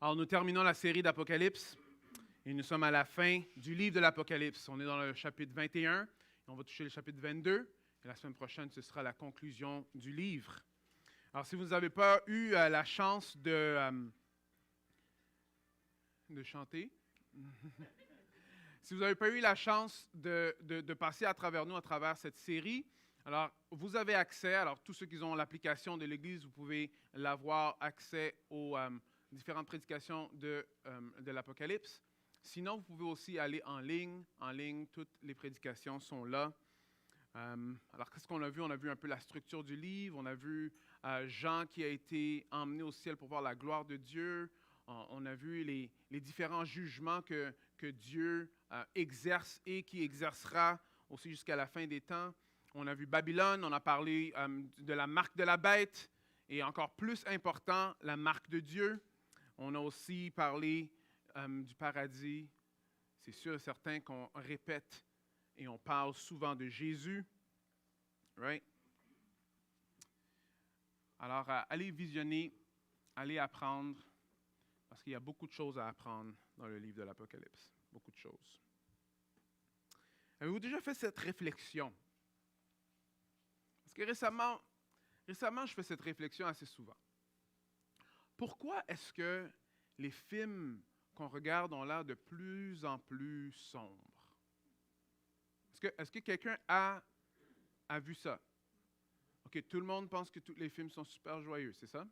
Alors, nous terminons la série d'Apocalypse et nous sommes à la fin du livre de l'Apocalypse. On est dans le chapitre 21 et on va toucher le chapitre 22. Et la semaine prochaine, ce sera la conclusion du livre. Alors, si vous n'avez pas eu la chance de chanter, si vous n'avez pas eu la chance de passer à travers nous, à travers cette série, alors vous avez accès, alors tous ceux qui ont l'application de l'Église, vous pouvez avoir accès aux différentes prédications de l'Apocalypse. Sinon, vous pouvez aussi aller en ligne. En ligne, toutes les prédications sont là. Alors, qu'est-ce qu'on a vu? On a vu un peu la structure du livre. On a vu Jean qui a été emmené au ciel pour voir la gloire de Dieu. On a vu les différents jugements que Dieu exerce et qui exercera aussi jusqu'à la fin des temps. On a vu Babylone, on a parlé de la marque de la bête et encore plus important, la marque de Dieu. On a aussi parlé du paradis. C'est sûr et certain qu'on répète et on parle souvent de Jésus. Right? Alors, allez visionner, allez apprendre, parce qu'il y a beaucoup de choses à apprendre dans le livre de l'Apocalypse. Beaucoup de choses. Avez-vous déjà fait cette réflexion? Parce que récemment, je fais cette réflexion assez souvent. Pourquoi est-ce que les films qu'on regarde ont l'air de plus en plus sombres? Est-ce que quelqu'un a vu ça? OK, tout le monde pense que tous les films sont super joyeux, c'est ça?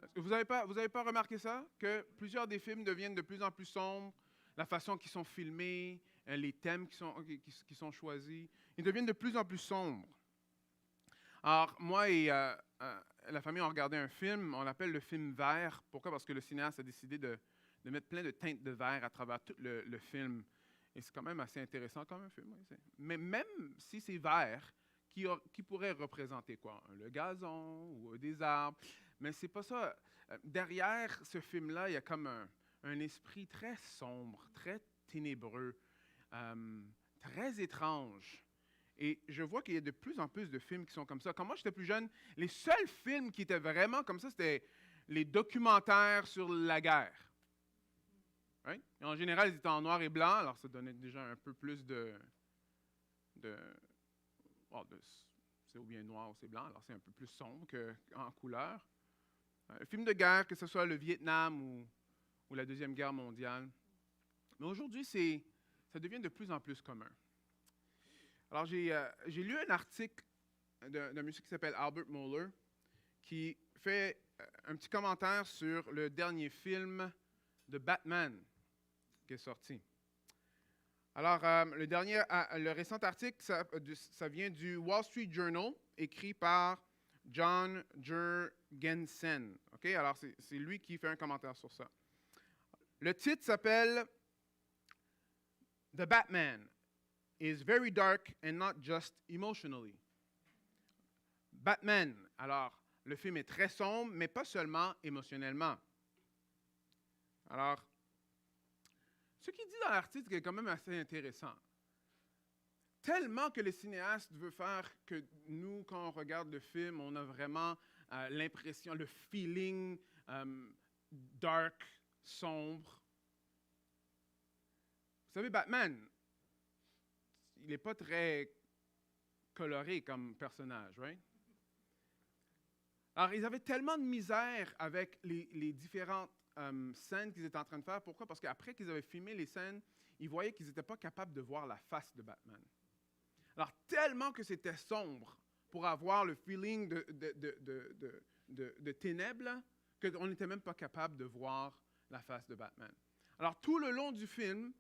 Est-ce que vous n'avez pas remarqué ça? Que plusieurs des films deviennent de plus en plus sombres, la façon qu'ils sont filmés, les thèmes qui sont choisis, ils deviennent de plus en plus sombres. Alors, moi et la famille, on regardait un film, on l'appelle le film vert. Pourquoi? Parce que le cinéaste a décidé de mettre plein de teintes de vert à travers tout le film. Et c'est quand même assez intéressant comme un film. Oui, mais même si c'est vert, qui pourrait représenter quoi? Le gazon ou des arbres. Mais c'est pas ça. Derrière ce film-là, il y a comme un esprit très sombre, très ténébreux, très étrange. Et je vois qu'il y a de plus en plus de films qui sont comme ça. Quand moi, j'étais plus jeune, les seuls films qui étaient vraiment comme ça, c'était les documentaires sur la guerre. Right? Et en général, ils étaient en noir et blanc, alors ça donnait déjà un peu plus c'est ou bien noir ou c'est blanc, alors c'est un peu plus sombre qu'en couleur. Un film de guerre, que ce soit le Vietnam ou la Deuxième Guerre mondiale. Mais aujourd'hui, ça devient de plus en plus commun. Alors, j'ai lu un article d'un monsieur qui s'appelle Albert Mohler qui fait un petit commentaire sur le dernier film de Batman qui est sorti. Alors, le récent article, ça vient du Wall Street Journal, écrit par John Jurgensen. OK? Alors, c'est lui qui fait un commentaire sur ça. Le titre s'appelle « The Batman is very dark and not just emotionally ». Batman, alors, le film est très sombre, mais pas seulement émotionnellement. Alors, ce qu'il dit dans l'article est quand même assez intéressant. Tellement que le cinéaste veut faire que nous, quand on regarde le film, on a vraiment l'impression, le feeling dark, sombre. Vous savez, Batman, il n'est pas très coloré comme personnage, right? Alors, ils avaient tellement de misère avec les différentes scènes qu'ils étaient en train de faire. Pourquoi? Parce qu'après qu'ils avaient filmé les scènes, ils voyaient qu'ils n'étaient pas capables de voir la face de Batman. Alors, tellement que c'était sombre pour avoir le feeling de ténèbres, qu'on n'était même pas capable de voir la face de Batman. Alors, tout le long du film,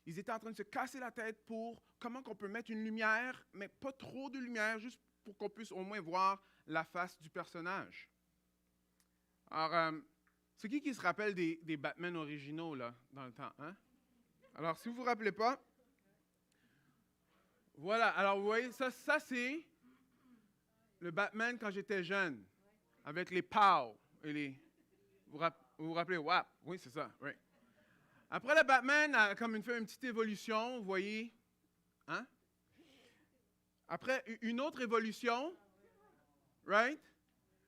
ils étaient en train de se casser la tête pour comment on peut mettre une lumière, mais pas trop de lumière, juste pour qu'on puisse au moins voir la face du personnage. Alors, c'est qui se rappelle des Batman originaux, là, dans le temps, hein? Alors, si vous ne vous rappelez pas, voilà. Alors, vous voyez, ça c'est le Batman quand j'étais jeune, avec les pows et les... Vous vous rappelez? WAP, oui, c'est ça, oui. Après, le Batman a comme fait une petite évolution, vous voyez, hein? Après, une autre évolution, right?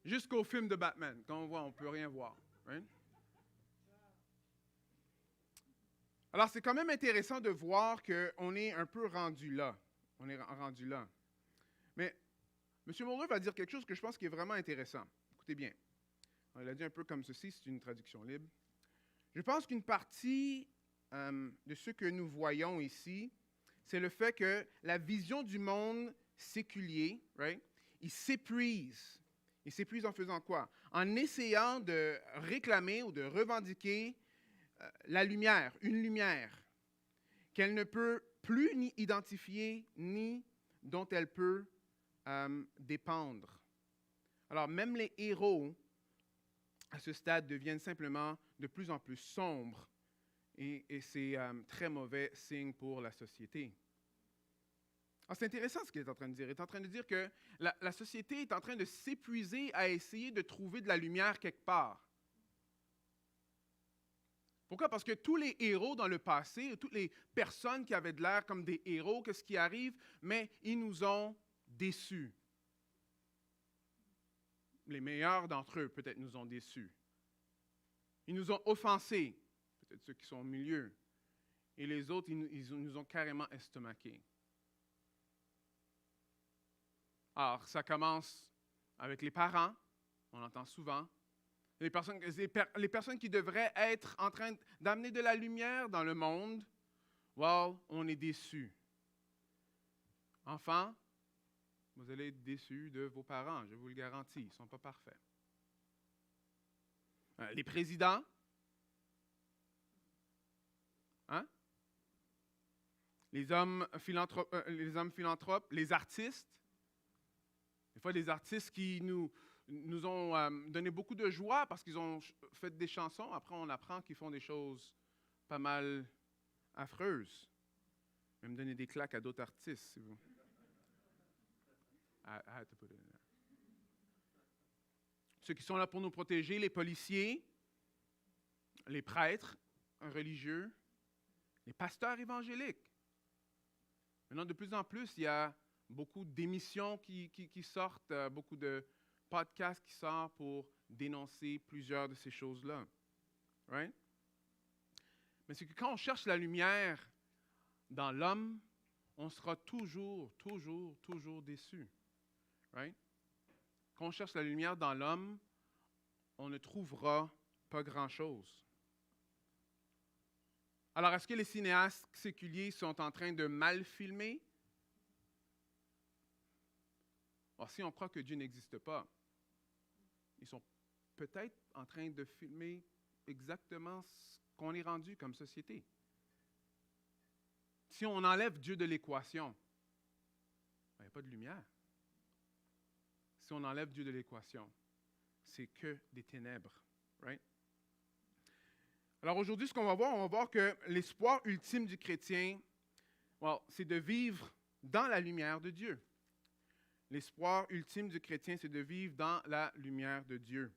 Jusqu'au film de Batman. Quand on voit, on ne peut rien voir, right? Alors, c'est quand même intéressant de voir qu'on est un peu rendu là. On est rendu là. Mais M. Mulder va dire quelque chose que je pense qui est vraiment intéressant. Écoutez bien. Il a dit un peu comme ceci, c'est une traduction libre. Je pense qu'une partie de ce que nous voyons ici, c'est le fait que la vision du monde séculier, right, il s'épuise. Il s'épuise en faisant quoi? En essayant de réclamer ou de revendiquer la lumière, une lumière qu'elle ne peut plus ni identifier ni dont elle peut dépendre. Alors, même les héros, à ce stade, deviennent simplement de plus en plus sombres et c'est très mauvais signe pour la société. Alors, c'est intéressant ce qu'il est en train de dire. Il est en train de dire que la société est en train de s'épuiser à essayer de trouver de la lumière quelque part. Pourquoi? Parce que tous les héros dans le passé, toutes les personnes qui avaient de l'air comme des héros, qu'est-ce qui arrive? Mais ils nous ont déçus. Les meilleurs d'entre eux, peut-être, nous ont déçus. Ils nous ont offensés, peut-être ceux qui sont au milieu. Et les autres, ils nous ont carrément estomaqués. Alors, ça commence avec les parents, on l'entend souvent. Les personnes qui devraient être en train d'amener de la lumière dans le monde, well, on est déçus. Enfants, vous allez être déçus de vos parents, je vous le garantis, ils ne sont pas parfaits. Les présidents, hein? Les hommes philanthropes, les artistes, des fois des artistes qui nous ont donné beaucoup de joie parce qu'ils ont fait des chansons. Après, on apprend qu'ils font des choses pas mal affreuses. Même donner des claques à d'autres artistes, si vous... I had to put it in there. Ceux qui sont là pour nous protéger, les policiers, les prêtres religieux, les pasteurs évangéliques. Maintenant, de plus en plus, il y a beaucoup d'émissions qui sortent, beaucoup de podcasts qui sortent pour dénoncer plusieurs de ces choses-là. Right? Mais c'est que quand on cherche la lumière dans l'homme, on sera toujours déçu. Right? Quand on cherche la lumière dans l'homme, on ne trouvera pas grand-chose. Alors, est-ce que les cinéastes séculiers sont en train de mal filmer? Alors, si on croit que Dieu n'existe pas, ils sont peut-être en train de filmer exactement ce qu'on est rendu comme société. Si on enlève Dieu de l'équation, il n'y a pas de lumière. Si on enlève Dieu de l'équation, c'est que des ténèbres. Right? Alors aujourd'hui, ce qu'on va voir, on va voir que l'espoir ultime du chrétien, c'est de vivre dans la lumière de Dieu. L'espoir ultime du chrétien, c'est de vivre dans la lumière de Dieu.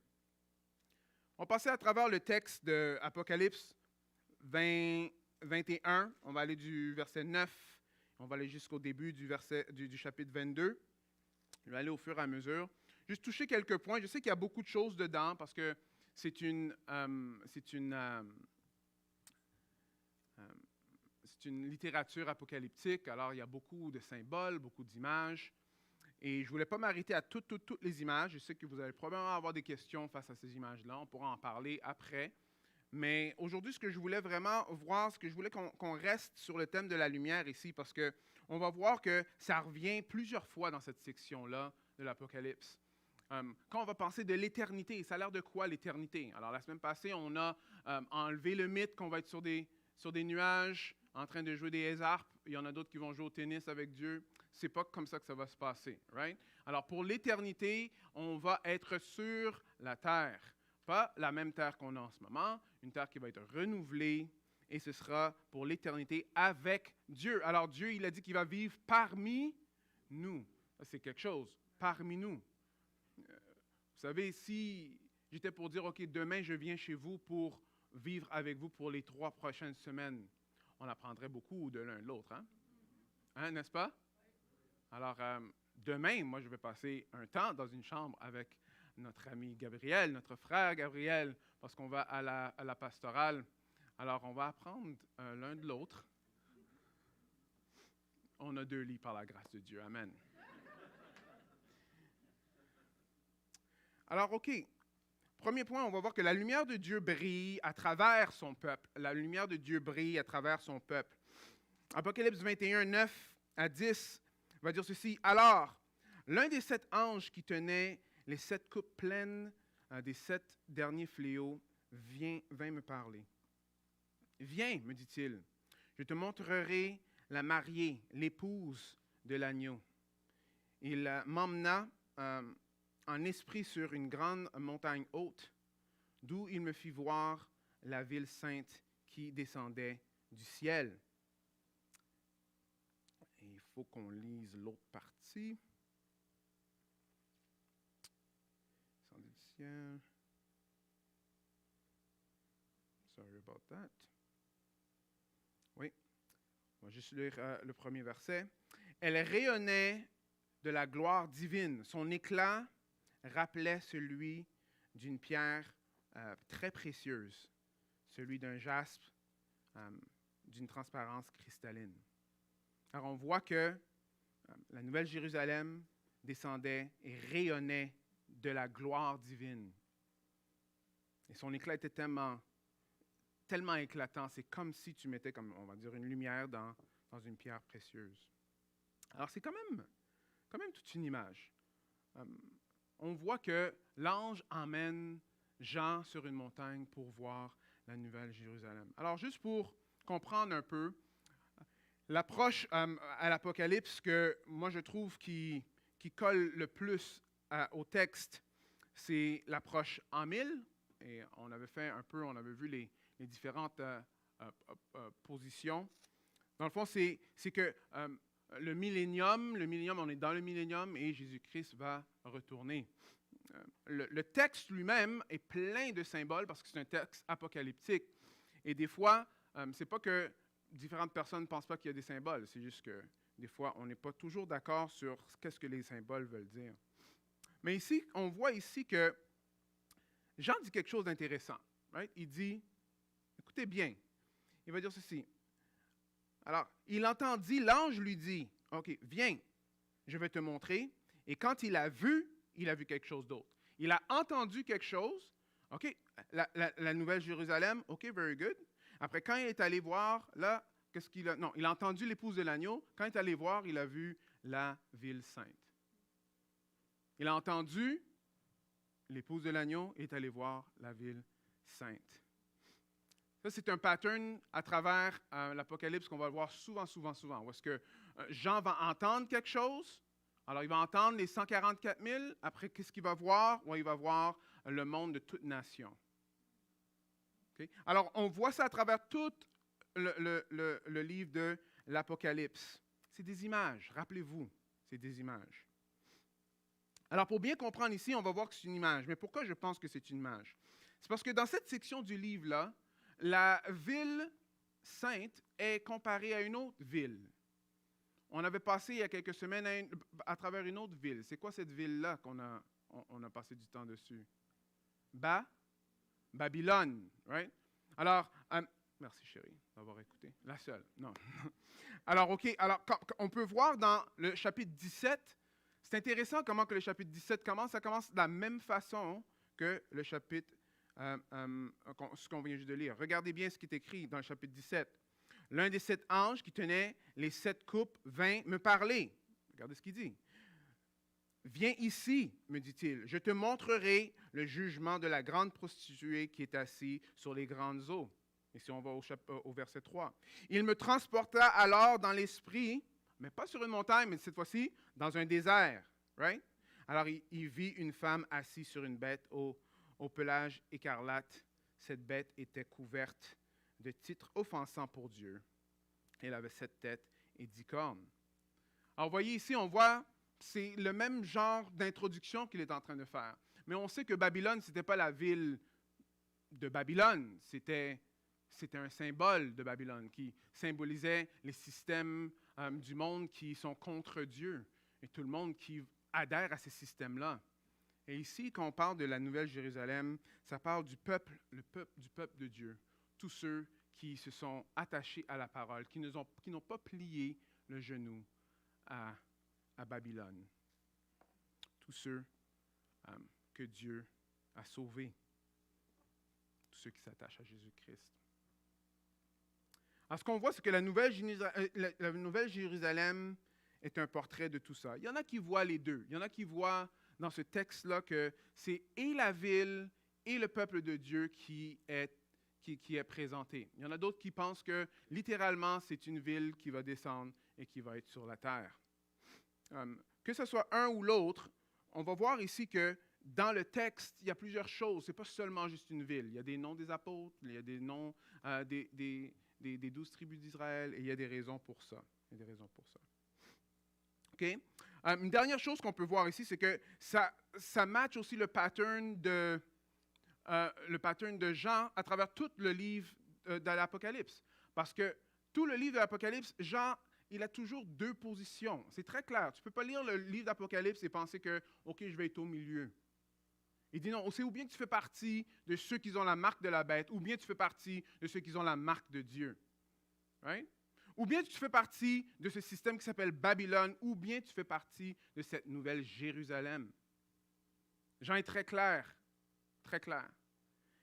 On va passer à travers le texte de Apocalypse 21. On va aller du verset 9. On va aller jusqu'au début du chapitre 22. Je vais aller au fur et à mesure. Juste toucher quelques points. Je sais qu'il y a beaucoup de choses dedans parce que c'est une littérature apocalyptique. Alors, il y a beaucoup de symboles, beaucoup d'images. Et je ne voulais pas m'arrêter à toutes les images. Je sais que vous allez probablement avoir des questions face à ces images-là. On pourra en parler après. Mais aujourd'hui, ce que je voulais vraiment voir, ce que je voulais qu'on reste sur le thème de la lumière ici, parce qu'on va voir que ça revient plusieurs fois dans cette section-là de l'Apocalypse. Quand on va penser de l'éternité, ça a l'air de quoi l'éternité? Alors, la semaine passée, on a enlevé le mythe qu'on va être sur des nuages, en train de jouer des harpes. Il y en a d'autres qui vont jouer au tennis avec Dieu. C'est pas comme ça que ça va se passer, right? Alors, pour l'éternité, on va être sur la terre. Pas la même terre qu'on a en ce moment, une terre qui va être renouvelée, et ce sera pour l'éternité avec Dieu. Alors, Dieu, il a dit qu'il va vivre parmi nous. Ça, c'est quelque chose, parmi nous. Vous savez, si j'étais pour dire, OK, demain, je viens chez vous pour vivre avec vous pour les 3 prochaines semaines, on apprendrait beaucoup de l'un de l'autre, hein? N'est-ce pas? Alors, demain, moi, je vais passer un temps dans une chambre avec notre ami Gabriel, notre frère Gabriel, parce qu'on va à la pastorale Alors, on va apprendre l'un de l'autre. On a 2 lits par la grâce de Dieu. Amen. Alors, OK. Premier point, on va voir que la lumière de Dieu brille à travers son peuple. La lumière de Dieu brille à travers son peuple. Apocalypse 21, 9 à 10 va dire ceci. Alors, l'un des 7 anges qui tenait les 7 coupes pleines des 7 derniers fléaux vint me parler. Viens, me dit-il, je te montrerai la mariée, l'épouse de l'agneau. Il m'emmena en esprit sur une grande montagne haute, d'où il me fit voir la ville sainte qui descendait du ciel. Et il faut qu'on lise l'autre partie. Descendait du ciel. Sorry about that. Oui, on va juste lire le premier verset. Elle rayonnait de la gloire divine. Son éclat rappelait celui d'une pierre très précieuse, celui d'un jaspe d'une transparence cristalline. Alors on voit que la Nouvelle Jérusalem descendait et rayonnait de la gloire divine. Et son éclat était tellement éclatant, c'est comme si tu mettais, comme on va dire, une lumière dans une pierre précieuse. Alors c'est quand même toute une image. On voit que l'ange emmène Jean sur une montagne pour voir la Nouvelle Jérusalem. Alors juste pour comprendre un peu, l'approche à l'Apocalypse que moi je trouve qui colle le plus au texte, c'est l'approche en 1000. Et on avait vu les différentes positions. Dans le fond, c'est que le millénium, on est dans le millénium et Jésus-Christ va retourner. Le texte lui-même est plein de symboles parce que c'est un texte apocalyptique. Et des fois, c'est pas que différentes personnes ne pensent pas qu'il y a des symboles, c'est juste que des fois, on n'est pas toujours d'accord sur qu'est-ce que les symboles veulent dire. Mais ici, on voit ici que Jean dit quelque chose d'intéressant. Right? Il dit, écoutez bien, il va dire ceci. Alors, il entendit, l'ange lui dit, OK, viens, je vais te montrer. Et quand il a vu quelque chose d'autre. Il a entendu quelque chose, OK, la Nouvelle Jérusalem, OK, very good. Après, quand il est allé voir, là, qu'est-ce qu'il a? Non, il a entendu l'épouse de l'agneau. Quand il est allé voir, il a vu la ville sainte. Il a entendu l'épouse de l'agneau et est allé voir la ville sainte. Ça, c'est un pattern à travers l'Apocalypse qu'on va voir souvent. Où est-ce que Jean va entendre quelque chose. Alors, il va entendre les 144 000. Après, qu'est-ce qu'il va voir? Il va voir le monde de toute nation. Okay? Alors, on voit ça à travers tout le livre de l'Apocalypse. C'est des images, rappelez-vous, c'est des images. Alors, pour bien comprendre ici, on va voir que c'est une image. Mais pourquoi je pense que c'est une image? C'est parce que dans cette section du livre-là, la ville sainte est comparée à une autre ville. On avait passé il y a quelques semaines à travers une autre ville. C'est quoi cette ville-là qu'on a passé du temps dessus? Babylone, right? Alors, merci chérie d'avoir écouté. La seule, non. Alors, OK, alors on peut voir dans le chapitre 17, c'est intéressant comment que le chapitre 17 commence. Ça commence de la même façon que le chapitre, ce qu'on vient juste de lire. Regardez bien ce qui est écrit dans le chapitre 17. L'un des 7 anges qui tenait les 7 coupes vint me parler. Regardez ce qu'il dit. Viens ici, me dit-il, je te montrerai le jugement de la grande prostituée qui est assise sur les grandes eaux. Et si on va au verset 3. Il me transporta alors dans l'esprit, mais pas sur une montagne, mais cette fois-ci dans un désert. Right? Alors il vit une femme assise sur une bête au pelage écarlate. Cette bête était couverte de titres offensants pour Dieu. Elle avait 7 têtes et 10 cornes. Alors, vous voyez ici, on voit, c'est le même genre d'introduction qu'il est en train de faire. Mais on sait que Babylone, ce n'était pas la ville de Babylone, c'était un symbole de Babylone qui symbolisait les systèmes du monde qui sont contre Dieu et tout le monde qui adhère à ces systèmes-là. Et ici, quand on parle de la Nouvelle Jérusalem, ça parle du peuple de Dieu. tous ceux qui se sont attachés à la parole, qui n'ont pas plié le genou à Babylone. Tous ceux que Dieu a sauvés. Tous ceux qui s'attachent à Jésus-Christ. Alors, ce qu'on voit, c'est que la Nouvelle Jérusalem est un portrait de tout ça. Il y en a qui voient les deux. Il y en a qui voient dans ce texte-là que c'est et la ville et le peuple de Dieu qui est présenté. Il y en a d'autres qui pensent que, littéralement, c'est une ville qui va descendre et qui va être sur la terre. Que ce soit un ou l'autre, on va voir ici que dans le texte, il y a plusieurs choses. Ce n'est pas seulement juste une ville. Il y a des noms des apôtres, il y a des noms des 12 tribus d'Israël, et il y a des raisons pour ça. OK? Une dernière chose qu'on peut voir ici, c'est que ça matche aussi le pattern de Jean à travers tout le livre de l'Apocalypse. Parce que tout le livre de l'Apocalypse, Jean, il a toujours deux positions. C'est très clair. Tu ne peux pas lire le livre d'Apocalypse et penser que, OK, je vais être au milieu. Il dit non, c'est ou bien que tu fais partie de ceux qui ont la marque de la bête, ou bien tu fais partie de ceux qui ont la marque de Dieu. Right? Ou bien tu fais partie de ce système qui s'appelle Babylone, ou bien tu fais partie de cette nouvelle Jérusalem. Jean est très clair. Très clair.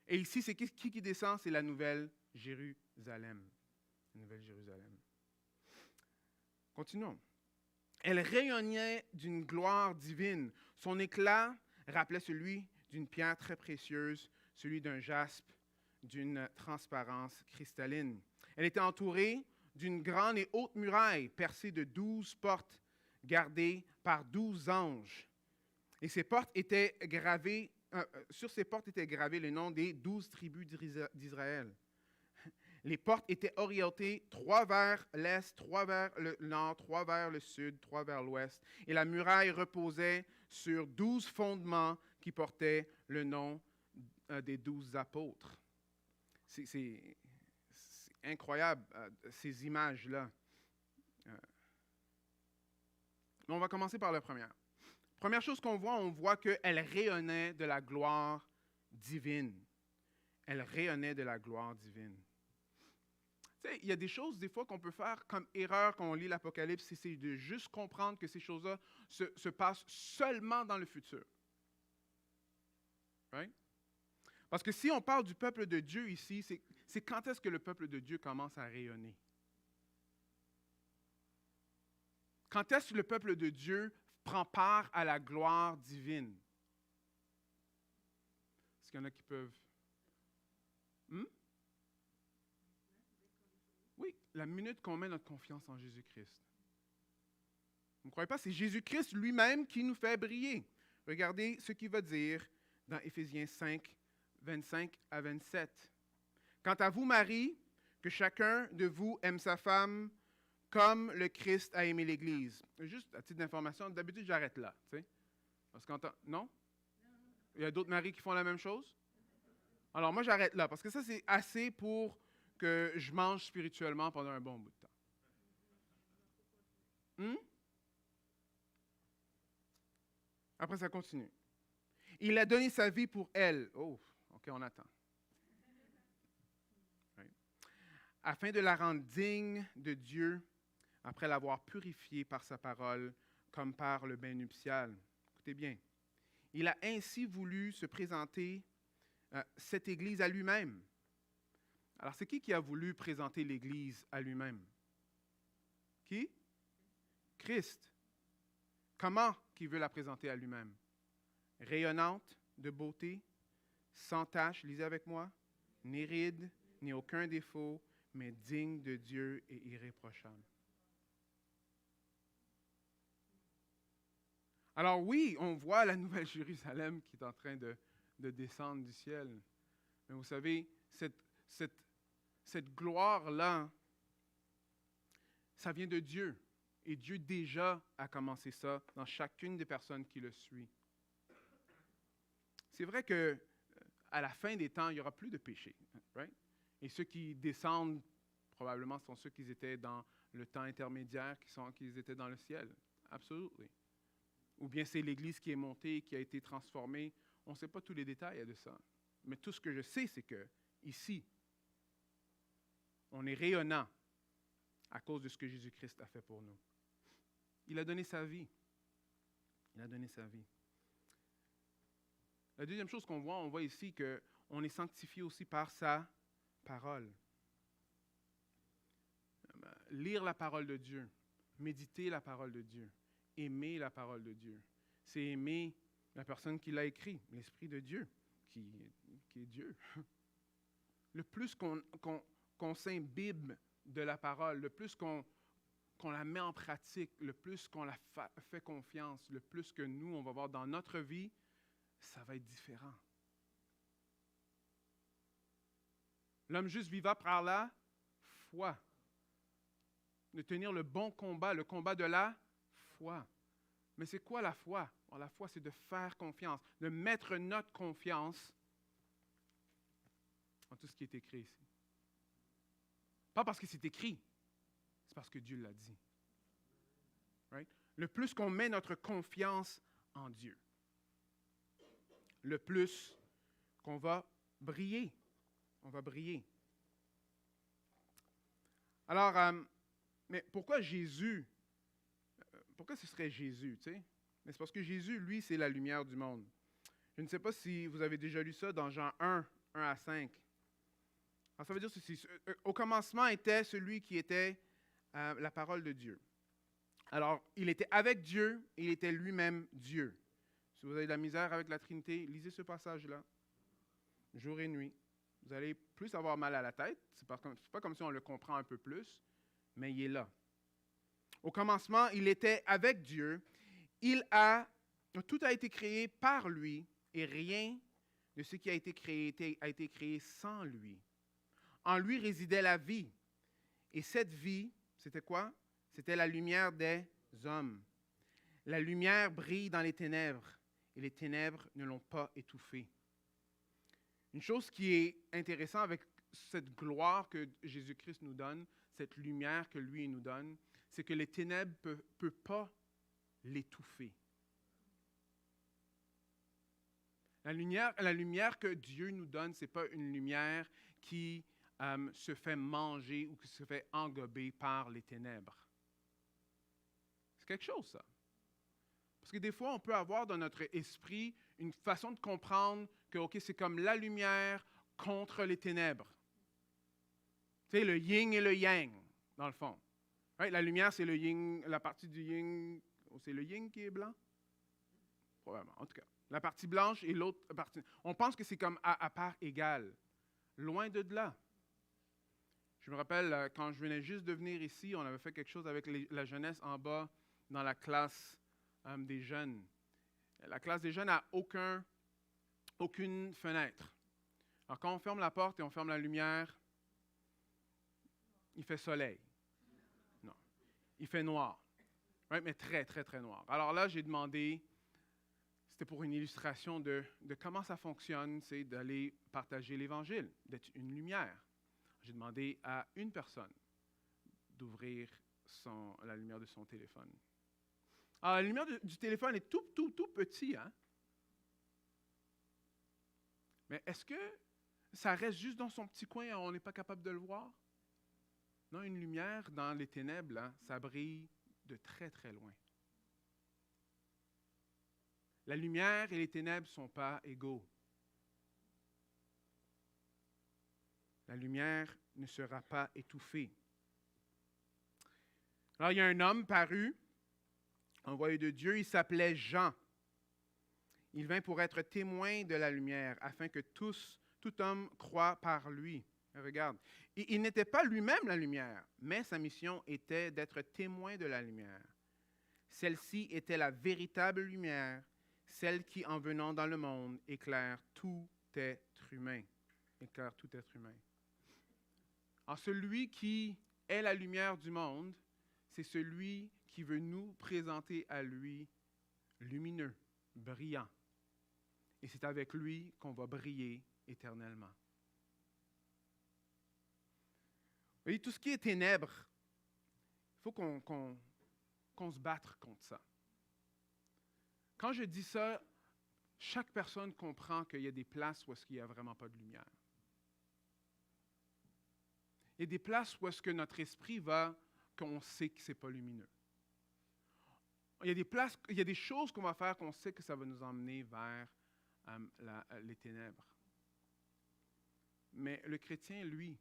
Et ici, c'est qui descend? C'est la nouvelle Jérusalem. La nouvelle Jérusalem. Continuons. Elle rayonnait d'une gloire divine. Son éclat rappelait celui d'une pierre très précieuse, celui d'un jaspe, d'une transparence cristalline. Elle était entourée d'une grande et haute muraille percée de 12 portes gardées par 12 anges. Et ces portes étaient gravées, sur ces portes étaient gravés les noms des 12 tribus d'Israël. Les portes étaient orientées 3 vers l'est, 3 vers le nord, 3 vers le sud, 3 vers l'ouest. Et la muraille reposait sur 12 fondements qui portaient le nom des 12 apôtres. C'est incroyable, ces images-là. On va commencer par la première. Première chose qu'on voit, on voit qu'elle rayonnait de la gloire divine. Elle rayonnait de la gloire divine. Tu sais, il y a des choses, des fois, qu'on peut faire comme erreur quand on lit l'Apocalypse, c'est de juste comprendre que ces choses-là se passent seulement dans le futur. Right? Parce que si on parle du peuple de Dieu ici, c'est quand est-ce que le peuple de Dieu commence à rayonner? Quand est-ce que le peuple de Dieu prend part à la gloire divine? Est-ce qu'il y en a qui peuvent... Oui, la minute qu'on met notre confiance en Jésus-Christ. Vous ne croyez pas? C'est Jésus-Christ lui-même qui nous fait briller. Regardez ce qu'il va dire dans Éphésiens 5, 25 à 27. Quant à vous, Marie, que chacun de vous aime sa femme comme le Christ a aimé l'Église. Juste à titre d'information, d'habitude, j'arrête là. Tu sais? Parce qu'en non? Il y a d'autres maris qui font la même chose? Alors, moi, j'arrête là, parce que ça, c'est assez pour que je mange spirituellement pendant un bon bout de temps. Après, ça continue. Il a donné sa vie pour elle. Oh, OK, on attend. Oui. Afin de la rendre digne de Dieu, après l'avoir purifiée par sa parole, comme par le bain nuptial. Écoutez bien. Il a ainsi voulu se présenter cette Église à lui-même. Alors, c'est qui a voulu présenter l'Église à lui-même? Qui? Christ. Comment qu'il veut la présenter à lui-même? Rayonnante de beauté, sans tache, lisez avec moi, ni ride, ni aucun défaut, mais digne de Dieu et irréprochable. Alors oui, on voit la nouvelle Jérusalem qui est en train de descendre du ciel. Mais vous savez, cette gloire-là, ça vient de Dieu. Et Dieu déjà a commencé ça dans chacune des personnes qui le suivent. C'est vrai que à la fin des temps, il n'y aura plus de péché. Right? Et ceux qui descendent, probablement, sont ceux qui étaient dans le temps intermédiaire, qui étaient dans le ciel. Absolument. Ou bien c'est l'Église qui est montée, qui a été transformée. On ne sait pas tous les détails de ça. Mais tout ce que je sais, c'est que ici, on est rayonnant à cause de ce que Jésus-Christ a fait pour nous. Il a donné sa vie. Il a donné sa vie. La deuxième chose qu'on voit, on voit ici qu'on est sanctifié aussi par sa parole. Lire la parole de Dieu, méditer la parole de Dieu, aimer la parole de Dieu, c'est aimer la personne qui l'a écrit, l'Esprit de Dieu, qui est Dieu. Le plus qu'on s'imbibe de la parole, le plus qu'on la met en pratique, le plus qu'on la fait confiance, le plus que nous, on va voir dans notre vie, ça va être différent. L'homme juste vivra par la foi. De tenir le bon combat, le combat de la foi. Mais c'est quoi la foi? Bon, la foi, c'est de faire confiance, de mettre notre confiance en tout ce qui est écrit ici. Pas parce que c'est écrit, c'est parce que Dieu l'a dit. Right? Le plus qu'on met notre confiance en Dieu, le plus qu'on va briller. On va briller. Alors, mais pourquoi Jésus? Pourquoi ce serait Jésus, tu sais? Mais c'est parce que Jésus, lui, c'est la lumière du monde. Je ne sais pas si vous avez déjà lu ça dans Jean 1, 1 à 5. Alors, ça veut dire ceci. Au commencement était celui qui était la parole de Dieu. Alors, il était avec Dieu et il était lui-même Dieu. Si vous avez de la misère avec la Trinité, lisez ce passage-là, jour et nuit. Vous allez plus avoir mal à la tête. C'est pas comme si on le comprend un peu plus, mais il est là. Au commencement, il était avec Dieu. Tout a été créé par lui et rien de ce qui a été créé sans lui. En lui résidait la vie. Et cette vie, c'était quoi? C'était la lumière des hommes. La lumière brille dans les ténèbres et les ténèbres ne l'ont pas étouffée. Une chose qui est intéressante avec cette gloire que Jésus-Christ nous donne, cette lumière que lui nous donne, c'est que les ténèbres ne peuvent pas l'étouffer. La lumière que Dieu nous donne, ce n'est pas une lumière qui se fait manger ou qui se fait engober par les ténèbres. C'est quelque chose, ça. Parce que des fois, on peut avoir dans notre esprit une façon de comprendre que, OK, c'est comme la lumière contre les ténèbres. Tu sais, le yin et le yang, dans le fond. Right? La lumière, c'est le yin, la partie du yin, c'est le yin qui est blanc? Probablement, en tout cas. La partie blanche et l'autre partie. On pense que c'est comme à part égale. Loin de là. Je me rappelle, quand je venais juste de venir ici, on avait fait quelque chose avec la jeunesse en bas, dans la classe des jeunes. La classe des jeunes n'a aucune fenêtre. Alors, quand on ferme la porte et on ferme la lumière, il fait soleil. Non. Il fait noir. Right? Mais très, très, très noir. Alors là, j'ai demandé, c'était pour une illustration de comment ça fonctionne, c'est d'aller partager l'Évangile, d'être une lumière. J'ai demandé à une personne d'ouvrir la lumière de son téléphone. Alors, la lumière du téléphone est tout petit, hein? Mais est-ce que ça reste juste dans son petit coin et on n'est pas capable de le voir? Non, une lumière dans les ténèbres, hein, ça brille de très, très loin. La lumière et les ténèbres ne sont pas égaux. La lumière ne sera pas étouffée. Alors, il y a un homme paru, envoyé de Dieu, il s'appelait Jean. Il vint pour être témoin de la lumière, afin que tout homme croie par lui. Regarde, il n'était pas lui-même la lumière, mais sa mission était d'être témoin de la lumière. Celle-ci était la véritable lumière, celle qui, en venant dans le monde, éclaire tout être humain. Éclaire tout être humain. Alors, celui qui est la lumière du monde, c'est celui qui veut nous présenter à lui lumineux, brillant. Et c'est avec lui qu'on va briller éternellement. Vous voyez, tout ce qui est ténèbres, il faut qu'on se batte contre ça. Quand je dis ça, chaque personne comprend qu'il y a des places où il n'y a vraiment pas de lumière. Il y a des places où est-ce que notre esprit va, qu'on sait que ce n'est pas lumineux. Il y a des places, il y a des choses qu'on va faire qu'on sait que ça va nous emmener vers les ténèbres. Mais le chrétien, lui,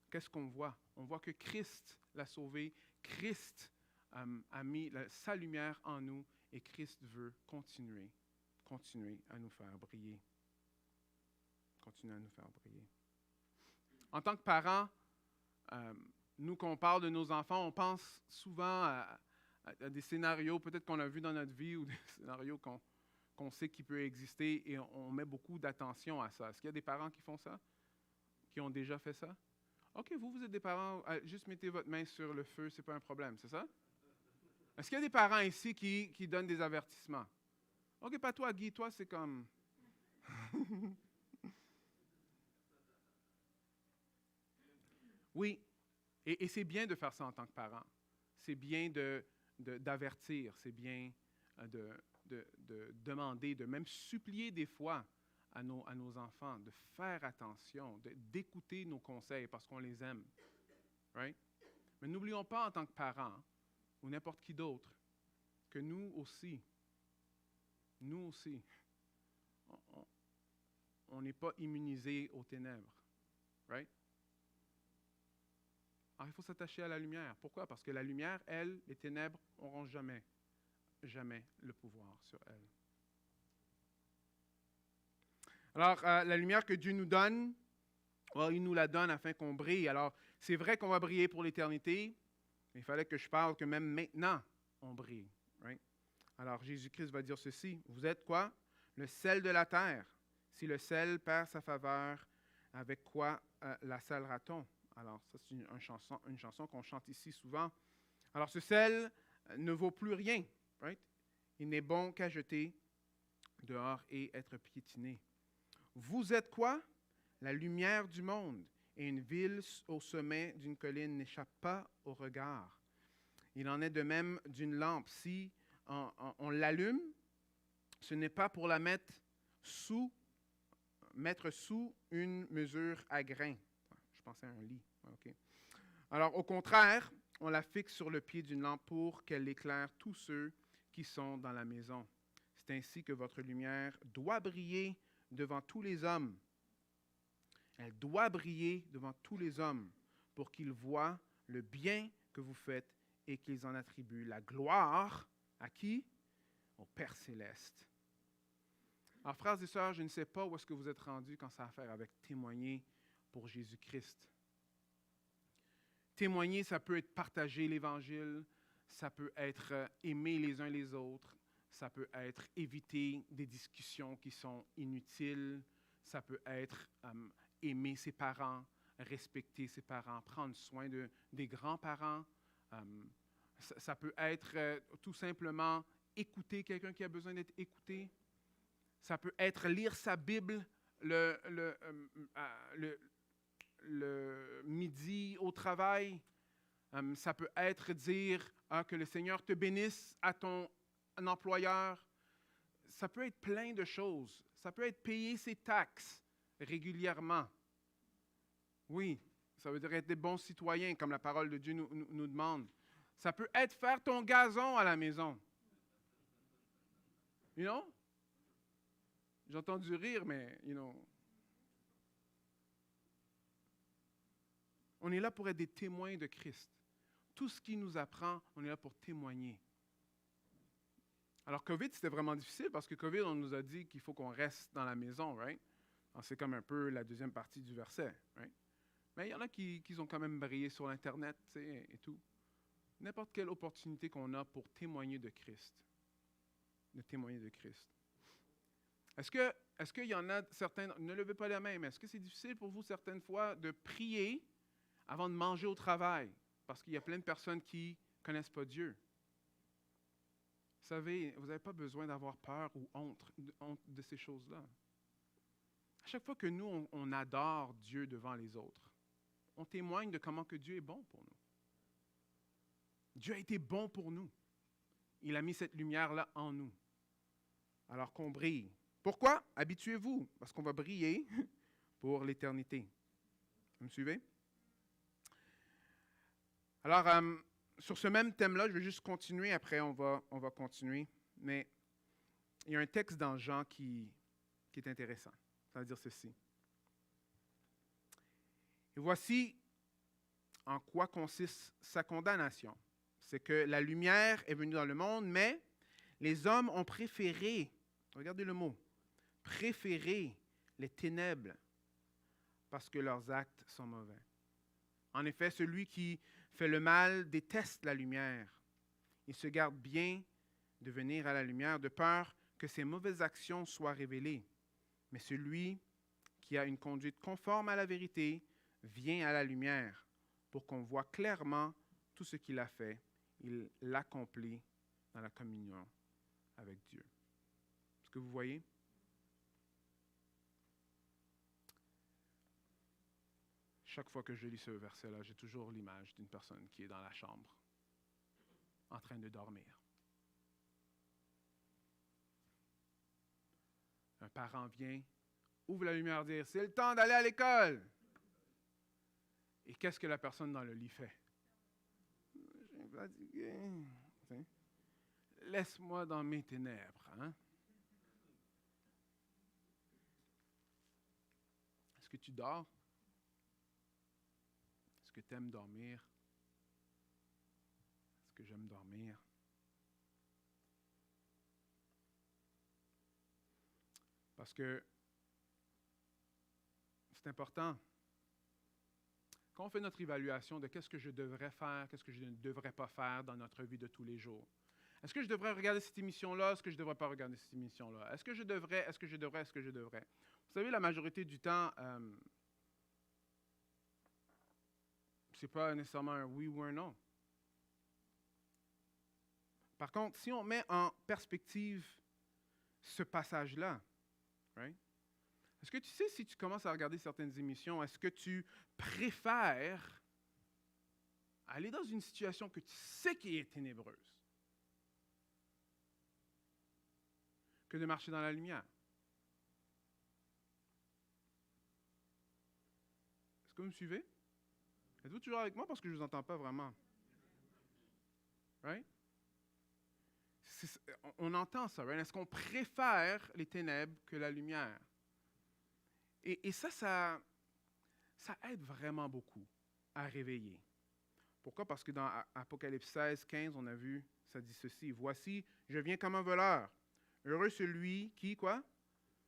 qu'est-ce qu'on voit? On voit que Christ l'a sauvé, Christ a mis sa lumière en nous et Christ veut continuer à nous faire briller. Continuer à nous faire briller. En tant que parents, nous, quand on parle de nos enfants, on pense souvent à des scénarios peut-être qu'on a vus dans notre vie ou des scénarios qu'on sait qui peuvent exister et on met beaucoup d'attention à ça. Est-ce qu'il y a des parents qui font ça? Qui ont déjà fait ça? OK, vous êtes des parents, juste mettez votre main sur le feu, c'est pas un problème, c'est ça? Est-ce qu'il y a des parents ici qui donnent des avertissements? OK, pas toi, Guy, toi, c'est comme... Oui, et c'est bien de faire ça en tant que parent. C'est bien d'avertir, c'est bien de demander, de même supplier des fois à nos enfants de faire attention, d'écouter nos conseils parce qu'on les aime. Right? Mais n'oublions pas en tant que parents, ou n'importe qui d'autre, que nous aussi, on n'est pas immunisés aux ténèbres. Right? Alors, il faut s'attacher à la lumière. Pourquoi? Parce que la lumière, elle, les ténèbres n'auront jamais le pouvoir sur elle. Alors, la lumière que Dieu nous donne, il nous la donne afin qu'on brille. Alors, c'est vrai qu'on va briller pour l'éternité, mais il fallait que je parle que même maintenant, on brille. Right? Alors, Jésus-Christ va dire ceci. Vous êtes quoi? Le sel de la terre. Si le sel perd sa faveur, avec quoi la sellera-t-on? Alors, ça, c'est une chanson qu'on chante ici souvent. Alors, ce sel ne vaut plus rien. Right? Il n'est bon qu'à jeter dehors et être piétiné. Vous êtes quoi? La lumière du monde. Et une ville au sommet d'une colline n'échappe pas au regard. Il en est de même d'une lampe. Si on l'allume, ce n'est pas pour la mettre sous une mesure à grains. Je pensais à un lit. Okay. Alors, au contraire, on la fixe sur le pied d'une lampe pour qu'elle éclaire tous ceux qui sont dans la maison. C'est ainsi que votre lumière doit briller devant tous les hommes. Elle doit briller devant tous les hommes pour qu'ils voient le bien que vous faites et qu'ils en attribuent la gloire à qui? Au Père céleste. Alors, frères et sœurs, je ne sais pas où est-ce que vous êtes rendus quand ça a à faire avec témoigner pour Jésus-Christ. Témoigner, ça peut être partager l'Évangile, ça peut être aimer les uns les autres, ça peut être éviter des discussions qui sont inutiles, ça peut être aimer ses parents, respecter ses parents, prendre soin des grands-parents. Ça peut être tout simplement écouter quelqu'un qui a besoin d'être écouté. Ça peut être lire sa Bible le midi au travail. Ça peut être dire que le Seigneur te bénisse à ton employeur. Ça peut être plein de choses. Ça peut être payer ses taxes régulièrement. Oui, ça veut dire être des bons citoyens, comme la parole de Dieu nous demande. Ça peut être faire ton gazon à la maison. You know? J'ai entendu rire, mais, on est là pour être des témoins de Christ. Tout ce qu'il nous apprend, on est là pour témoigner. Alors, COVID, c'était vraiment difficile parce que COVID, on nous a dit qu'il faut qu'on reste dans la maison, right? Alors, c'est comme un peu la deuxième partie du verset, right? Mais il y en a qui ont quand même brillé sur l'Internet, tu sais, et tout. N'importe quelle opportunité qu'on a pour témoigner de Christ. De témoigner de Christ. Est-ce qu'il y en a certains, ne levez pas la main, mais est-ce que c'est difficile pour vous certaines fois de prier avant de manger au travail? Parce qu'il y a plein de personnes qui ne connaissent pas Dieu. Vous savez, vous n'avez pas besoin d'avoir peur ou honte de ces choses-là. À chaque fois que nous, on adore Dieu devant les autres, on témoigne de comment que Dieu est bon pour nous. Dieu a été bon pour nous. Il a mis cette lumière-là en nous. Alors qu'on brille. Pourquoi? Habituez-vous, parce qu'on va briller pour l'éternité. Vous me suivez? Alors, sur ce même thème-là, je vais juste continuer, après on va continuer. Mais il y a un texte dans Jean qui est intéressant. Ça veut dire ceci. Et voici en quoi consiste sa condamnation. C'est que la lumière est venue dans le monde, mais les hommes ont préféré, regardez le mot, préféré les ténèbres parce que leurs actes sont mauvais. En effet, celui qui fait le mal déteste la lumière. Il se garde bien de venir à la lumière de peur que ses mauvaises actions soient révélées. Mais celui qui a une conduite conforme à la vérité vient à la lumière pour qu'on voit clairement tout ce qu'il a fait. Il l'accomplit dans la communion avec Dieu. Est-ce que vous voyez? Chaque fois que je lis ce verset-là, j'ai toujours l'image d'une personne qui est dans la chambre, en train de dormir. Un parent vient, ouvre la lumière, dit « C'est le temps d'aller à l'école! » Et qu'est-ce que la personne dans le lit fait? « Je suis fatigué. Laisse-moi dans mes ténèbres. Hein? » Est-ce que tu dors? Est-ce que tu aimes dormir? Est-ce que j'aime dormir? Parce que c'est important. Quand on fait notre évaluation de qu'est-ce que je devrais faire, qu'est-ce que je ne devrais pas faire dans notre vie de tous les jours, est-ce que je devrais regarder cette émission-là? Est-ce que je ne devrais pas regarder cette émission-là? Est-ce que je devrais? Est-ce que je devrais? Est-ce que je devrais? Vous savez, la majorité du temps, ce n'est pas nécessairement un oui ou un non. Par contre, si on met en perspective ce passage-là, right? Est-ce que tu sais, si tu commences à regarder certaines émissions, est-ce que tu préfères aller dans une situation que tu sais qui est ténébreuse que de marcher dans la lumière? Est-ce que vous me suivez? Êtes-vous toujours avec moi parce que je ne vous entends pas vraiment? Right? On entend ça, right? Est-ce qu'on préfère les ténèbres que la lumière? Et ça aide vraiment beaucoup à réveiller. Pourquoi? Parce que dans Apocalypse 16, 15, on a vu, ça dit ceci. « Voici, je viens comme un voleur. Heureux celui qui, quoi?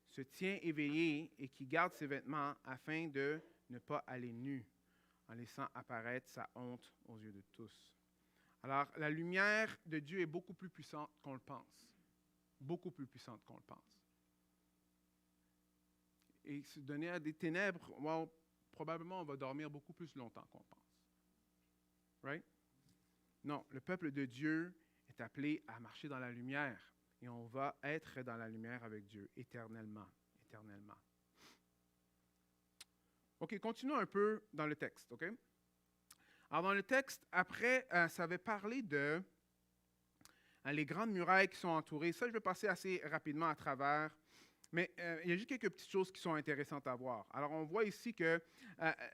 Se tient éveillé et qui garde ses vêtements afin de ne pas aller nu, en laissant apparaître sa honte aux yeux de tous. » Alors, la lumière de Dieu est beaucoup plus puissante qu'on le pense. Beaucoup plus puissante qu'on le pense. Et se donner à des ténèbres, well, probablement on va dormir beaucoup plus longtemps qu'on pense. Right? Non, le peuple de Dieu est appelé à marcher dans la lumière. Et on va être dans la lumière avec Dieu éternellement. Éternellement. OK, continuons un peu dans le texte, OK? Alors, dans le texte, après, ça avait parlé de les grandes murailles qui sont entourées. Ça, je vais passer assez rapidement à travers. Mais il y a juste quelques petites choses qui sont intéressantes à voir. Alors, on voit ici que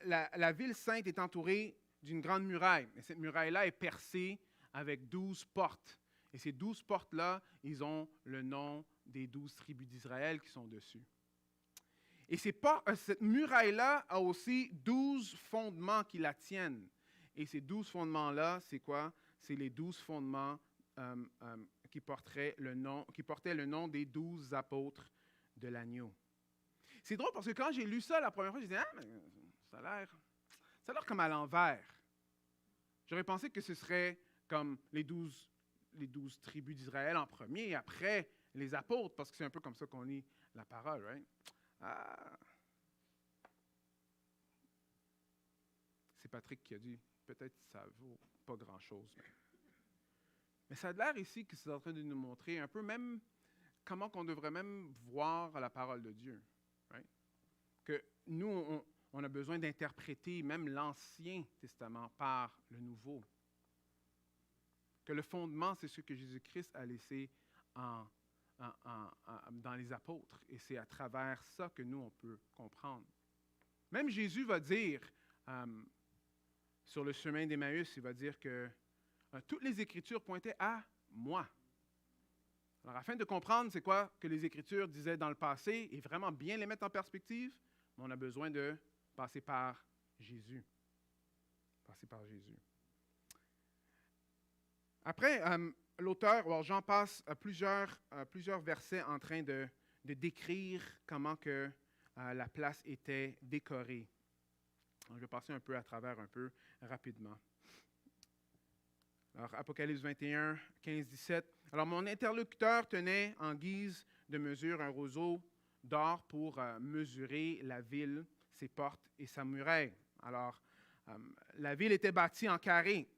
la ville sainte est entourée d'une grande muraille. Et cette muraille-là est percée avec 12 portes. Et ces 12 portes-là, ils ont le nom des 12 tribus d'Israël qui sont dessus. Et cette muraille-là a aussi 12 fondements qui la tiennent. Et ces 12 fondements-là, c'est quoi? C'est les 12 fondements qui portaient le nom des 12 apôtres de l'agneau. C'est drôle parce que quand j'ai lu ça la première fois, je disais, ah, mais ça a l'air comme à l'envers. J'aurais pensé que ce serait comme les 12 tribus d'Israël en premier, et après les apôtres, parce que c'est un peu comme ça qu'on lit la parole, right? Ah. C'est Patrick qui a dit, peut-être que ça vaut pas grand-chose. Mais ça a l'air ici que c'est en train de nous montrer un peu même comment qu'on devrait même voir la parole de Dieu. Right? Que nous, on a besoin d'interpréter même l'Ancien Testament par le Nouveau. Que le fondement, c'est ce que Jésus-Christ a laissé dans les apôtres. Et c'est à travers ça que nous, on peut comprendre. Même Jésus va dire, sur le chemin d'Emmaüs, il va dire que toutes les Écritures pointaient à moi. Alors, afin de comprendre c'est quoi que les Écritures disaient dans le passé et vraiment bien les mettre en perspective, on a besoin de passer par Jésus. Passer par Jésus. Après, l'auteur, alors Jean passe plusieurs versets en train de décrire comment que la place était décorée. Alors, je vais passer un peu à travers, un peu rapidement. Alors, Apocalypse 21, 15, 17. Alors, mon interlocuteur tenait en guise de mesure un roseau d'or pour mesurer la ville, ses portes et sa muraille. Alors, la ville était bâtie en carré.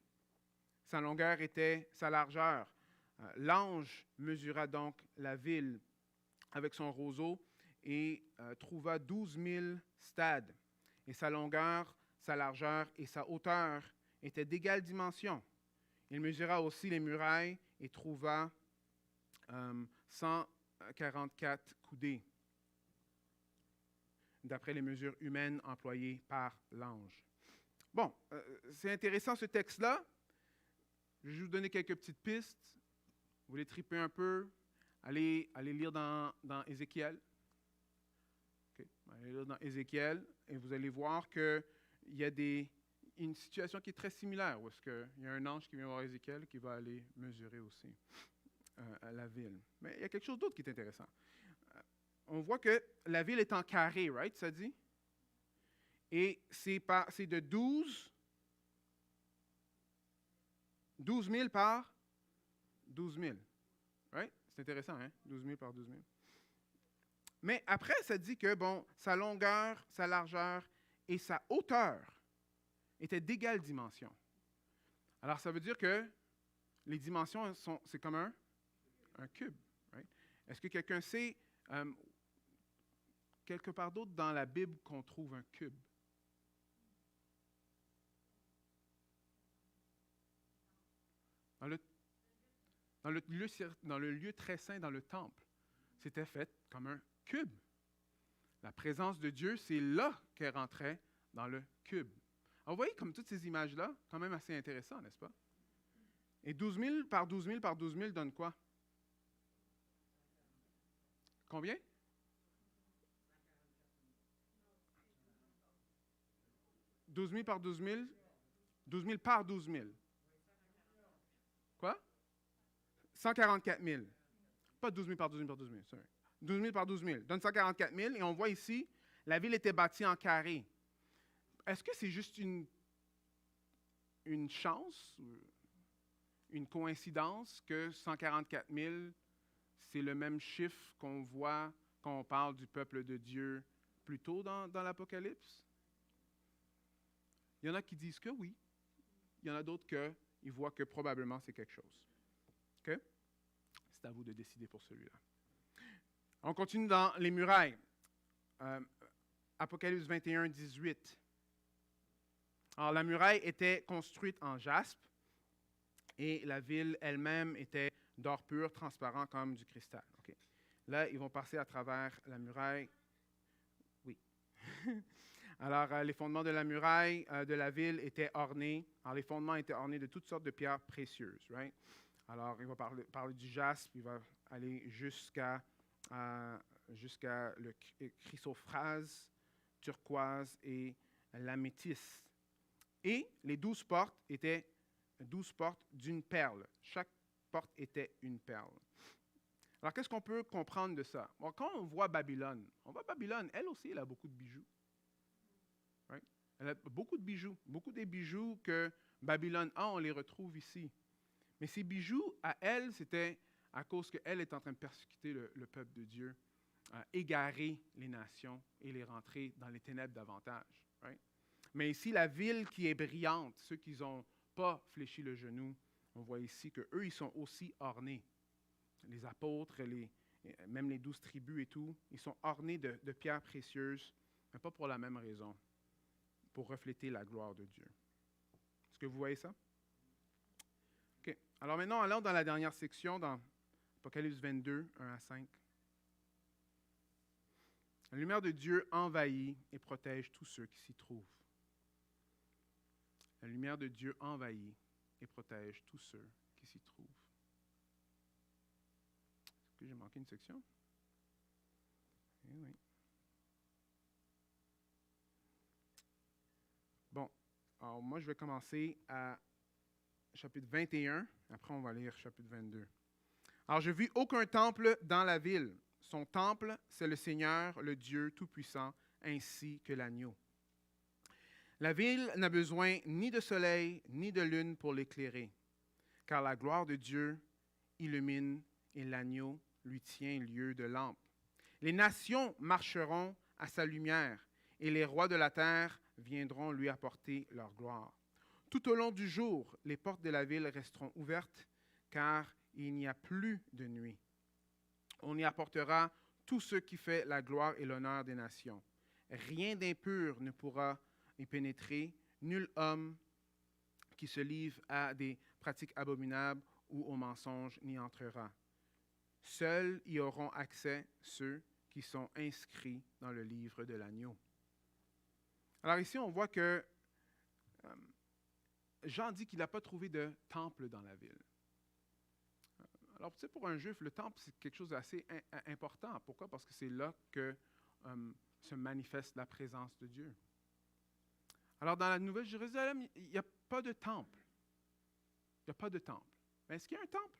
Sa longueur était sa largeur. L'ange mesura donc la ville avec son roseau et trouva 12 000 stades. Et sa longueur, sa largeur et sa hauteur étaient d'égale dimension. Il mesura aussi les murailles et trouva 144 coudées, d'après les mesures humaines employées par l'ange. Bon, c'est intéressant ce texte-là. Je vais vous donner quelques petites pistes. Vous voulez triper un peu? Allez lire dans Ézéchiel. Okay. Allez lire dans Ézéchiel et vous allez voir qu'il y a une situation qui est très similaire, où est-ce qu'il y a un ange qui vient voir Ézéchiel qui va aller mesurer aussi la ville. Mais il y a quelque chose d'autre qui est intéressant. On voit que la ville est en carré, right, ça dit? Et c'est de 12 000 par 12 000. Right? C'est intéressant, hein? 12 000 par 12 000. Mais après, ça dit que, bon, sa longueur, sa largeur et sa hauteur étaient d'égale dimension. Alors, ça veut dire que les dimensions, c'est comme un cube. Right? Est-ce que quelqu'un sait, quelque part d'autre dans la Bible, qu'on trouve un cube? Dans le lieu très saint, dans le temple, c'était fait comme un cube. La présence de Dieu, c'est là qu'elle rentrait dans le cube. Alors, vous voyez comme toutes ces images-là, quand même assez intéressantes, n'est-ce pas? Et 12 000 par 12 000 par 12 000 donne quoi? Combien? 12 000 par 12 000? 12 000 par 12 000. Quoi? 144 000. Pas 12 000 par 12 000 par 12 000. Sorry. 12 000 par 12 000. Donne 144 000. Et on voit ici, la ville était bâtie en carré. Est-ce que c'est juste une chance, une coïncidence que 144 000, c'est le même chiffre qu'on voit quand on parle du peuple de Dieu plus tôt dans l'Apocalypse? Il y en a qui disent que oui. Il y en a d'autres qui voient que probablement c'est quelque chose. OK? C'est à vous de décider pour celui-là. On continue dans les murailles. Apocalypse 21, 18. Alors, la muraille était construite en jaspe et la ville elle-même était d'or pur, transparent comme du cristal. Okay. Là, ils vont passer à travers la muraille. Oui. Alors, les fondements de la muraille de la ville étaient ornés. Alors, les fondements étaient ornés de toutes sortes de pierres précieuses. Right? Alors, il va parler du jaspe, il va aller jusqu'à le chrysophrase, turquoise et l'améthyste. Et les 12 portes étaient 12 portes d'une perle. Chaque porte était une perle. Alors, qu'est-ce qu'on peut comprendre de ça? Bon, quand on voit Babylone, elle aussi, elle a beaucoup de bijoux. Right? Elle a beaucoup de bijoux. Beaucoup des bijoux que Babylone a, on les retrouve ici. Mais ces bijoux, à elle, c'était à cause qu'elle est en train de persécuter le peuple de Dieu, égarer les nations et les rentrer dans les ténèbres davantage. Right? Mais ici, la ville qui est brillante, ceux qui n'ont pas fléchi le genou, on voit ici qu'eux, ils sont aussi ornés. Les apôtres, même les 12 tribus et tout, ils sont ornés de pierres précieuses, mais pas pour la même raison, pour refléter la gloire de Dieu. Est-ce que vous voyez ça? OK. Alors maintenant, allons dans la dernière section, dans Apocalypse 22, 1 à 5. La lumière de Dieu envahit et protège tous ceux qui s'y trouvent. La lumière de Dieu envahit et protège tous ceux qui s'y trouvent. Est-ce que j'ai manqué une section? Eh oui. Bon, alors moi je vais commencer à chapitre 21, après on va lire chapitre 22. Alors je vis aucun temple dans la ville. Son temple, c'est le Seigneur, le Dieu Tout-Puissant, ainsi que l'agneau. La ville n'a besoin ni de soleil ni de lune pour l'éclairer, car la gloire de Dieu illumine et l'agneau lui tient lieu de lampe. Les nations marcheront à sa lumière et les rois de la terre viendront lui apporter leur gloire. Tout au long du jour, les portes de la ville resteront ouvertes, car il n'y a plus de nuit. On y apportera tout ce qui fait la gloire et l'honneur des nations. Rien d'impur ne pourra y pénétrer, nul homme qui se livre à des pratiques abominables ou aux mensonges n'y entrera. Seuls y auront accès ceux qui sont inscrits dans le livre de l'agneau. Alors ici, on voit que Jean dit qu'il n'a pas trouvé de temple dans la ville. Alors, tu sais, pour un juif, le temple, c'est quelque chose d'assez important. Pourquoi? Parce que c'est là que se manifeste la présence de Dieu. Alors, dans la Nouvelle Jérusalem, il n'y a pas de temple. Il n'y a pas de temple. Mais est-ce qu'il y a un temple?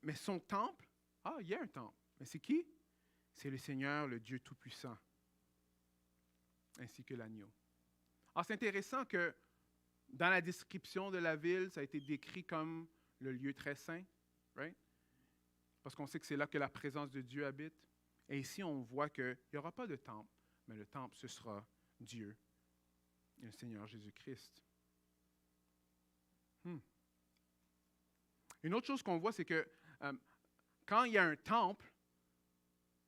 Mais son temple, il y a un temple. Mais c'est qui? C'est le Seigneur, le Dieu Tout-Puissant, ainsi que l'agneau. Alors, c'est intéressant que dans la description de la ville, ça a été décrit comme le lieu très saint, right? Parce qu'on sait que c'est là que la présence de Dieu habite. Et ici, on voit qu'il n'y aura pas de temple, mais le temple, ce sera Dieu, le Seigneur Jésus-Christ. Une autre chose qu'on voit, c'est que quand il y a un temple,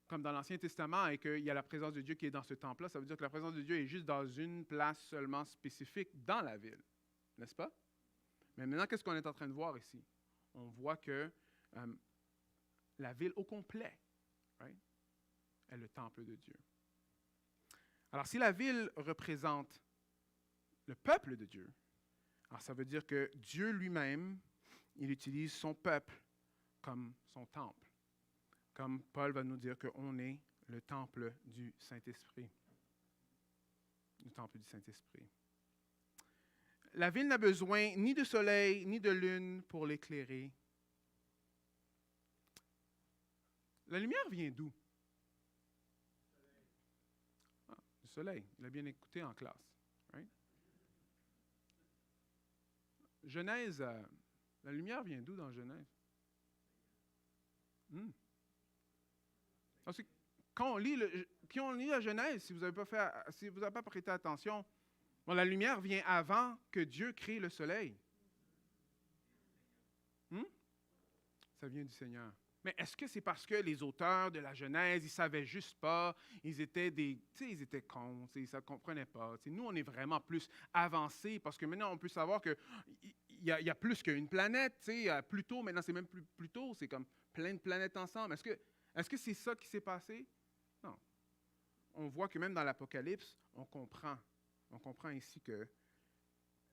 comme dans l'Ancien Testament, et qu'il y a la présence de Dieu qui est dans ce temple-là, ça veut dire que la présence de Dieu est juste dans une place seulement spécifique dans la ville, n'est-ce pas? Mais maintenant, qu'est-ce qu'on est en train de voir ici? On voit que la ville au complet, right, est le temple de Dieu. Alors, si la ville représente le peuple de Dieu, alors ça veut dire que Dieu lui-même, il utilise son peuple comme son temple. Comme Paul va nous dire qu'on est le temple du Saint-Esprit. Le temple du Saint-Esprit. La ville n'a besoin ni de soleil, ni de lune pour l'éclairer. La lumière vient d'où? Du soleil. Il a bien écouté en classe. Right? Genèse, la lumière vient d'où dans Genèse? Parce que quand on lit la Genèse, si vous n'avez pas prêté attention, la lumière vient avant que Dieu crée le soleil. Ça vient du Seigneur. Mais est-ce que c'est parce que les auteurs de la Genèse, ils ne savaient juste pas, ils étaient cons, ils ne comprenaient pas. Nous, on est vraiment plus avancés parce que maintenant, on peut savoir qu'il y a plus qu'une planète. Pluton, maintenant, c'est même plus Pluto, c'est comme plein de planètes ensemble. Est-ce que c'est ça qui s'est passé? Non. On voit que même dans l'Apocalypse, on comprend ici que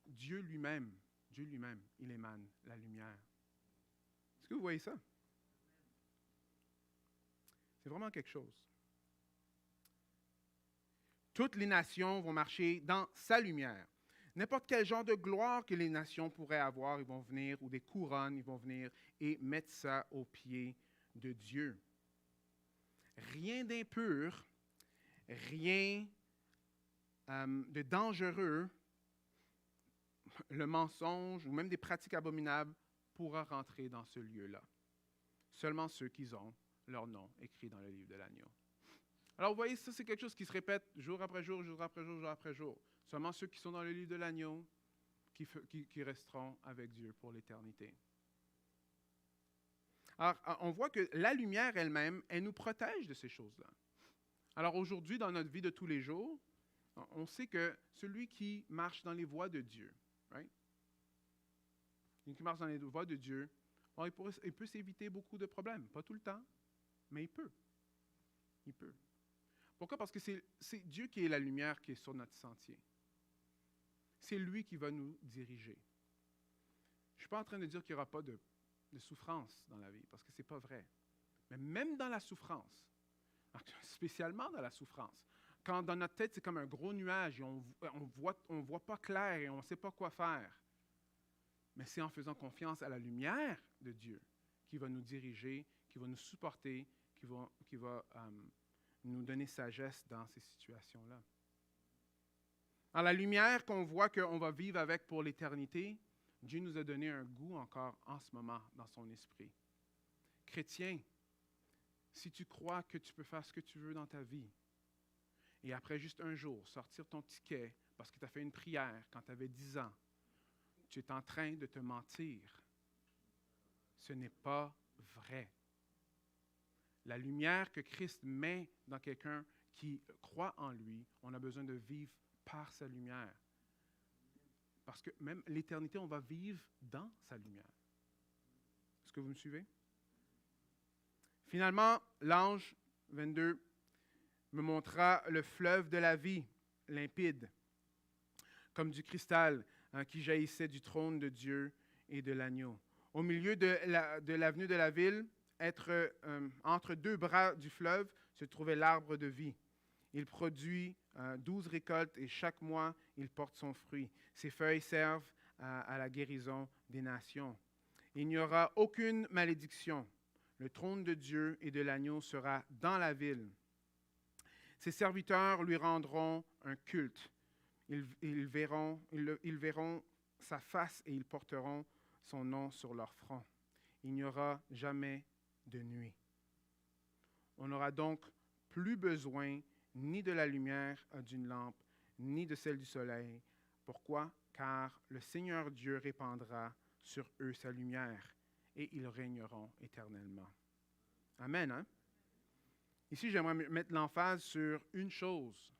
Dieu lui-même, il émane la lumière. Est-ce que vous voyez ça? C'est vraiment quelque chose. Toutes les nations vont marcher dans sa lumière. N'importe quel genre de gloire que les nations pourraient avoir, ils vont venir, ou des couronnes, ils vont venir et mettre ça aux pieds de Dieu. Rien d'impur, rien de dangereux, le mensonge ou même des pratiques abominables pourra rentrer dans ce lieu-là. Seulement ceux qui ont leur nom écrit dans le livre de l'agneau. Alors vous voyez, ça c'est quelque chose qui se répète jour après jour, jour après jour, jour après jour. Seulement ceux qui sont dans le livre de l'agneau qui resteront avec Dieu pour l'éternité. Alors, on voit que la lumière elle-même, elle nous protège de ces choses-là. Alors aujourd'hui, dans notre vie de tous les jours, on sait que celui qui marche dans les voies de Dieu, right? Celui qui marche dans les voies de Dieu, il peut s'éviter beaucoup de problèmes. Pas tout le temps, mais il peut. Il peut. Pourquoi? Parce que c'est Dieu qui est la lumière qui est sur notre sentier. c'est lui qui va nous diriger. Je ne suis pas en train de dire qu'il n'y aura pas de souffrance dans la vie, parce que ce n'est pas vrai. Mais même dans la souffrance, spécialement dans la souffrance, quand dans notre tête, c'est comme un gros nuage et on voit pas clair et on ne sait pas quoi faire, mais c'est en faisant confiance à la lumière de Dieu qui va nous diriger, qui va nous supporter, qui va nous donner sagesse dans ces situations-là. Alors, la lumière qu'on voit qu'on va vivre avec pour l'éternité, Dieu nous a donné un goût encore en ce moment dans son esprit. Chrétien, si tu crois que tu peux faire ce que tu veux dans ta vie, et après juste un jour, sortir ton ticket parce que tu as fait une prière quand tu avais 10 ans, tu es en train de te mentir. Ce n'est pas vrai. La lumière que Christ met dans quelqu'un qui croit en lui, on a besoin de vivre par sa lumière. Parce que même l'éternité, on va vivre dans sa lumière. Est-ce que vous me suivez? Finalement, l'ange 22 me montra le fleuve de la vie, limpide, comme du cristal qui jaillissait du trône de Dieu et de l'agneau. Au milieu de l'avenue de la ville, entre deux bras du fleuve, se trouvait l'arbre de vie. Il produit 12 récoltes et chaque mois, il porte son fruit. Ses feuilles servent à la guérison des nations. Il n'y aura aucune malédiction. Le trône de Dieu et de l'agneau sera dans la ville. Ses serviteurs lui rendront un culte. Ils verront sa face et ils porteront son nom sur leur front. Il n'y aura jamais de nuit. On n'aura donc plus besoin ni de la lumière d'une lampe, ni de celle du soleil. Pourquoi? Car le Seigneur Dieu répandra sur eux sa lumière et ils régneront éternellement. Amen, hein? Ici, j'aimerais mettre l'emphase sur une chose.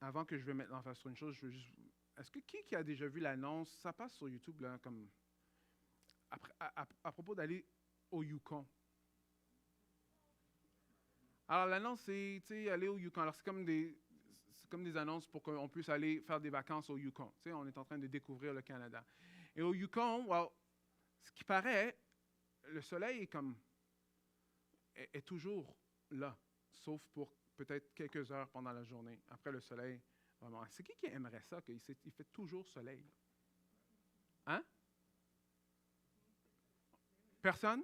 Avant que je vais mettre l'emphase sur une chose, je veux juste... Est-ce que qui a déjà vu l'annonce? Ça passe sur YouTube, là, comme... À propos d'aller au Yukon. Alors, l'annonce, c'est, tu sais, aller au Yukon. Alors, c'est comme des annonces pour qu'on puisse aller faire des vacances au Yukon. Tu sais, on est en train de découvrir le Canada. Et au Yukon, ce qui paraît, le soleil est toujours là, sauf pour peut-être quelques heures pendant la journée. Après le soleil, vraiment. C'est qui aimerait ça, qu'il fait toujours soleil? Hein? Personne?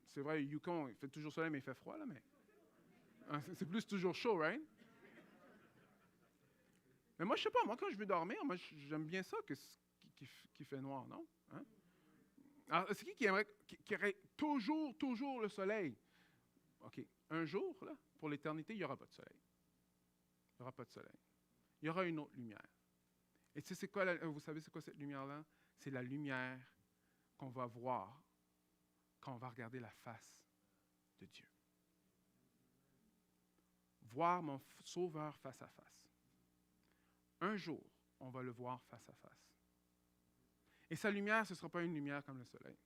C'est vrai, Yukon, il fait toujours soleil, mais il fait froid, là, mais... C'est plus toujours chaud, right? Mais moi, je sais pas, moi, quand je veux dormir, moi, j'aime bien ça qu'il fait noir, non? Hein? Alors, c'est qui aimerait qu'il y aurait toujours le soleil? OK. Un jour, là, pour l'éternité, il n'y aura pas de soleil. Il n'y aura pas de soleil. Il y aura une autre lumière. Et tu sais, vous savez c'est quoi cette lumière-là? C'est la lumière qu'on va voir quand on va regarder la face de Dieu. Voir mon Sauveur face à face. Un jour, on va le voir face à face. Et sa lumière, ce ne sera pas une lumière comme le soleil.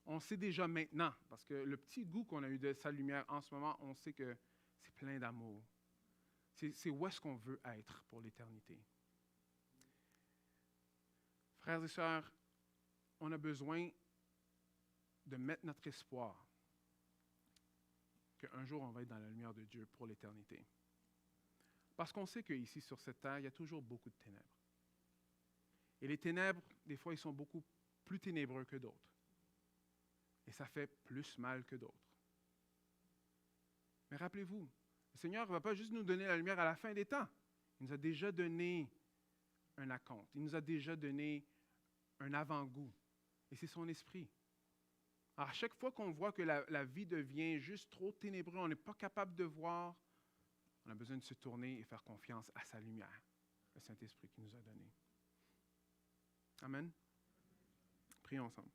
On sait déjà maintenant, parce que le petit goût qu'on a eu de sa lumière en ce moment, on sait que c'est plein d'amour. C'est où est-ce qu'on veut être pour l'éternité. Frères et sœurs, on a besoin de mettre notre espoir qu'un jour on va être dans la lumière de Dieu pour l'éternité. Parce qu'on sait qu'ici, sur cette terre, il y a toujours beaucoup de ténèbres. Et les ténèbres, des fois, ils sont beaucoup plus ténébreux que d'autres. Et ça fait plus mal que d'autres. Mais rappelez-vous, le Seigneur ne va pas juste nous donner la lumière à la fin des temps. Il nous a déjà donné un acompte. Il nous a déjà donné un avant-goût. Et c'est son esprit. Alors, à chaque fois qu'on voit que la vie devient juste trop ténébreuse, on n'est pas capable de voir, on a besoin de se tourner et faire confiance à sa lumière, le Saint-Esprit qui nous a donné. Amen. Prions ensemble.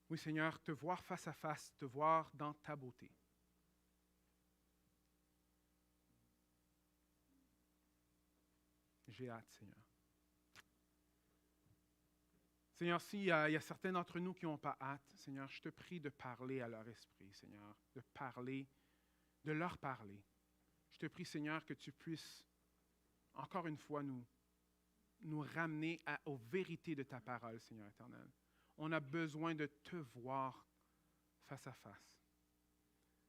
Oui, Seigneur, te voir face à face, te voir dans ta beauté. J'ai hâte, Seigneur. Seigneur, s'il y a certains d'entre nous qui n'ont pas hâte, Seigneur, je te prie de parler à leur esprit, Seigneur, de leur parler. Je te prie, Seigneur, que tu puisses, encore une fois, nous ramener aux vérités de ta parole, Seigneur éternel. On a besoin de te voir face à face.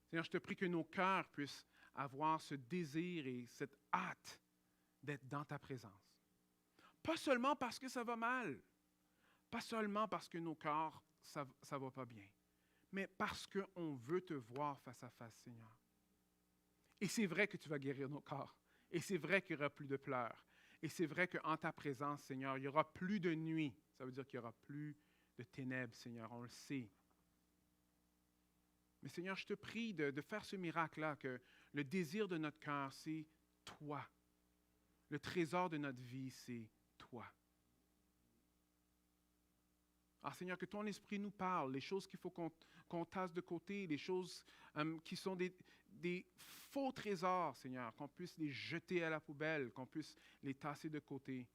Seigneur, je te prie que nos cœurs puissent avoir ce désir et cette hâte d'être dans ta présence. Pas seulement parce que ça va mal, pas seulement parce que nos corps, ça ne va pas bien, mais parce qu'on veut te voir face à face, Seigneur. Et c'est vrai que tu vas guérir nos corps. Et c'est vrai qu'il n'y aura plus de pleurs. Et c'est vrai qu'en ta présence, Seigneur, il n'y aura plus de nuit. Ça veut dire qu'il n'y aura plus de ténèbres, Seigneur, on le sait. Mais Seigneur, je te prie de faire ce miracle-là, que le désir de notre cœur, c'est toi. Le trésor de notre vie, c'est toi. Alors Seigneur, que ton esprit nous parle, les choses qu'il faut qu'on tasse de côté, les choses qui sont des faux trésors, Seigneur, qu'on puisse les jeter à la poubelle, qu'on puisse les tasser de côté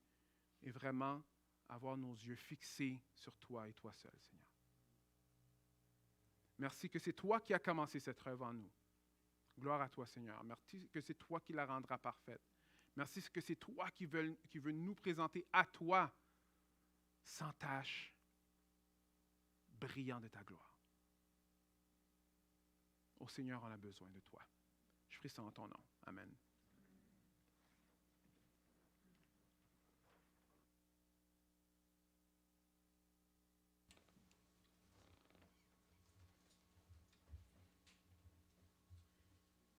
et vraiment avoir nos yeux fixés sur toi et toi seul, Seigneur. Merci que c'est toi qui as commencé cette œuvre en nous. Gloire à toi, Seigneur. Merci que c'est toi qui la rendras parfaite. Merci que c'est toi qui veux nous présenter à toi sans tache, brillant de ta gloire. Ô Seigneur, on a besoin de toi. Je prie ça en ton nom. Amen.